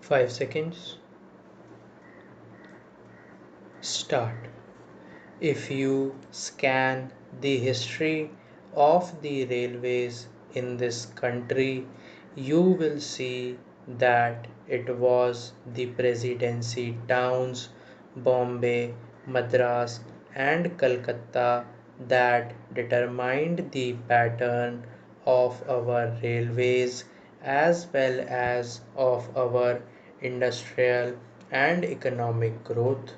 5 seconds. Start. If you scan the history of the railways in this country, you will see that it was the presidency towns Bombay, Madras, and Calcutta that determined the pattern of our railways as well as of our industrial and economic growth.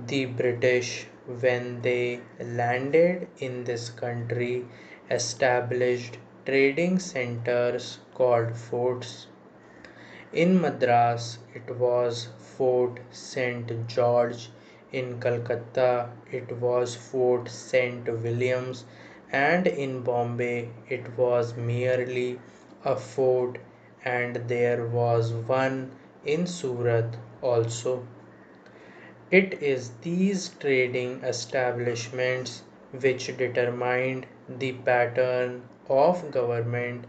The British, when they landed in this country, established trading centers called forts. In Madras, it was Fort St. George. In Calcutta, it was Fort St. Williams. And in Bombay, it was merely a fort, and there was one in Surat also. It is these trading establishments which determined the pattern of government,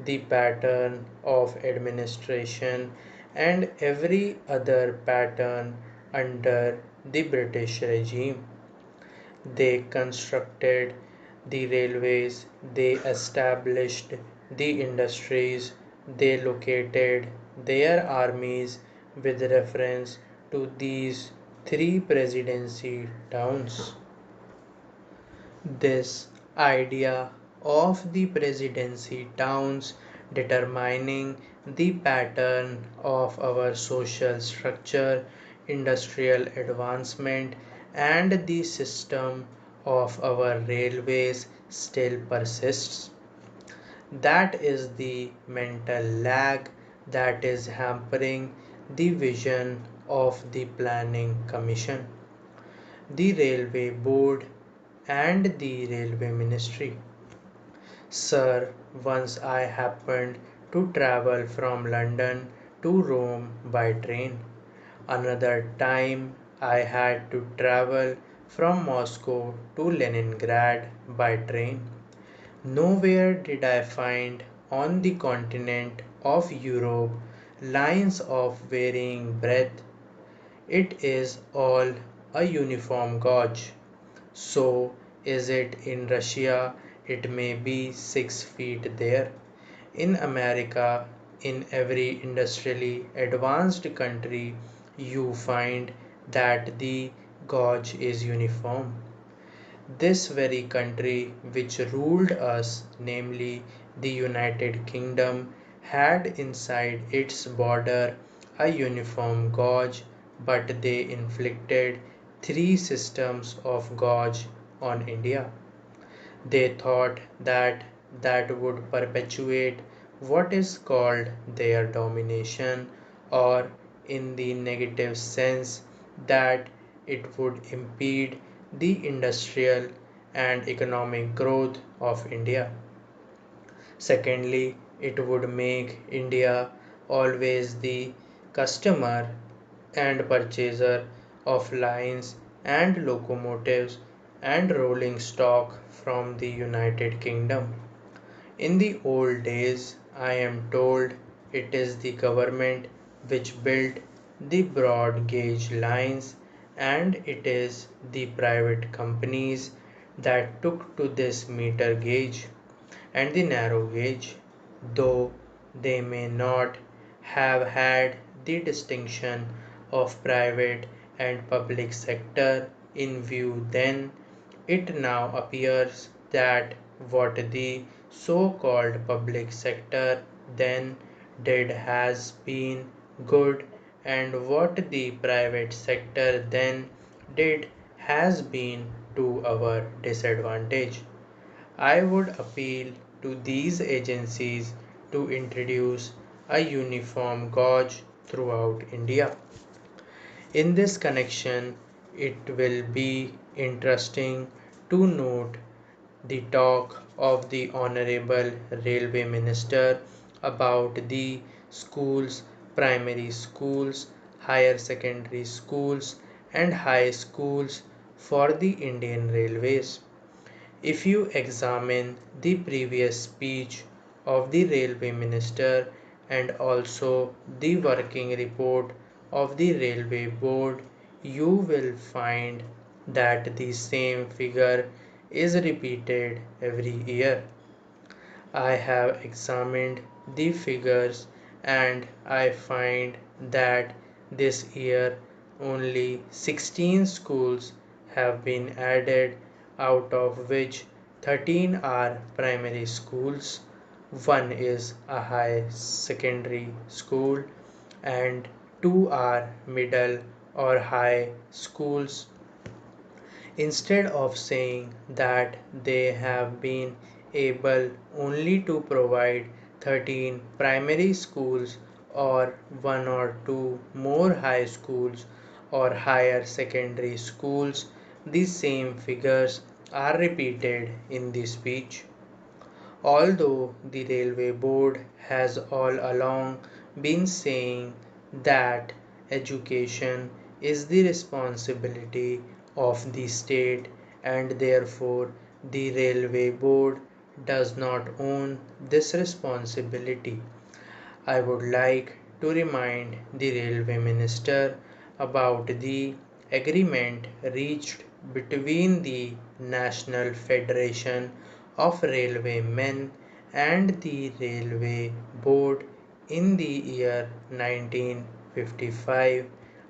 the pattern of administration, and every other pattern under the British regime. They constructed the railways, they established the industries, they located their armies with reference to these three presidency towns. This idea of the presidency towns determining the pattern of our social structure, industrial advancement, and the system of our railways still persists. That is the mental lag that is hampering the vision of the Planning Commission, the Railway Board, and the Railway Ministry. Sir, once I happened to travel from London to Rome by train. Another time I had to travel from Moscow to Leningrad by train. Nowhere did I find on the continent of Europe lines of varying breadth. It is all a uniform gauge. So is it in Russia, it may be 6 feet there. In America, in every industrially advanced country, you find that the gauge is uniform. This very country which ruled us, namely the United Kingdom, had inside its border a uniform gauge, but they inflicted three systems of gauge on India. They thought that that would perpetuate what is called their domination, or in the negative sense, that it would impede the industrial and economic growth of India. Secondly, it would make India always the customer and purchaser of lines and locomotives and rolling stock from the United Kingdom. In the old days, I am told, it is the government which built the broad gauge lines, and it is the private companies that took to this meter gauge and the narrow gauge, though they may not have had the distinction of private and public sector in view then. It now appears that what the so-called public sector then did has been good, and what the private sector then did has been to our disadvantage. I would appeal to these agencies to introduce a uniform gauge throughout India. In this connection, it will be interesting to note the talk of the Honorable Railway Minister about the schools, primary schools, higher secondary schools, and high schools for the Indian Railways. If you examine the previous speech of the Railway Minister and also the working report of the railway board, you will find that the same figure is repeated every year. I have examined the figures and I find that this year only 16 schools have been added, out of which 13 are primary schools, one is a high secondary school, and two are middle or high schools. Instead of saying that they have been able only to provide 13 primary schools or one or two more high schools or higher secondary schools, the same figures are repeated in the speech. Although the Railway Board has all along been saying that education is the responsibility of the state and therefore the Railway Board does not own this responsibility, I would like to remind the Railway Minister about the agreement reached between the National Federation of Railwaymen and the Railway Board in the year 1955,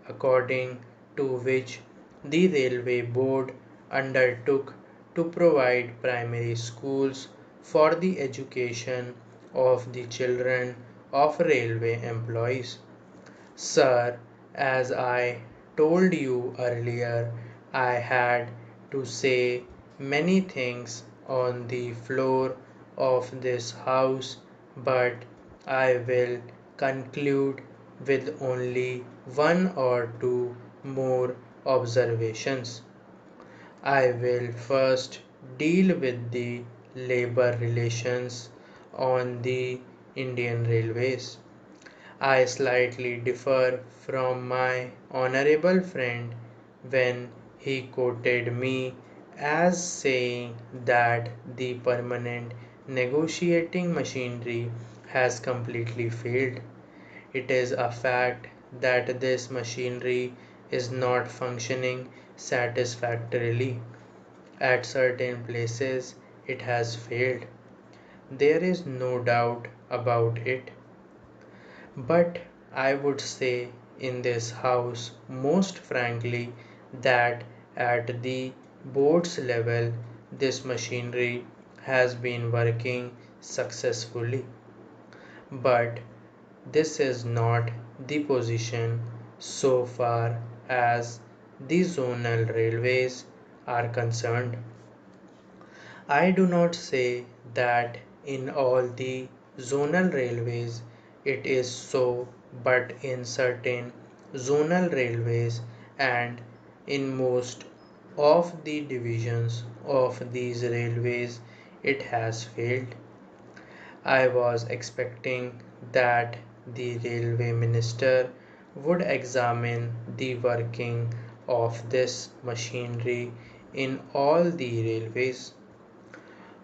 according to which the Railway Board undertook to provide primary schools for the education of the children of railway employees. Sir, as I told you earlier, I had to say many things on the floor of this house, but I will conclude with only one or two more observations. I will first deal with the labor relations on the Indian Railways. I slightly differ from my honorable friend when he quoted me as saying that the permanent negotiating machinery has completely failed. It is a fact that this machinery is not functioning satisfactorily. At certain places, it has failed. There is no doubt about it. But I would say in this house most frankly that at the board's level this machinery has been working successfully. But this is not the position so far as the zonal railways are concerned. I do not say that in all the zonal railways it is so, but in certain zonal railways and in most of the divisions of these railways it has failed. I was expecting that the railway minister would examine the working of this machinery in all the railways.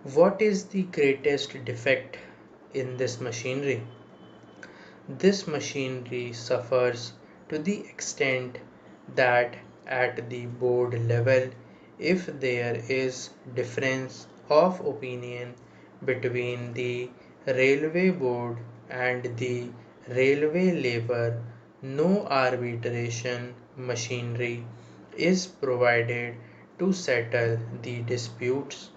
What is the greatest defect in this machinery? This machinery suffers to the extent that at the board level, if there is difference of opinion between the railway board and the railway labor, no arbitration machinery is provided to settle the disputes.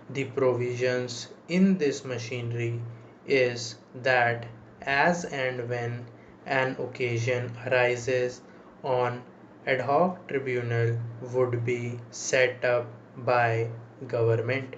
The provisions in this machinery is that as and when an occasion arises on ad hoc tribunal would be set up by government.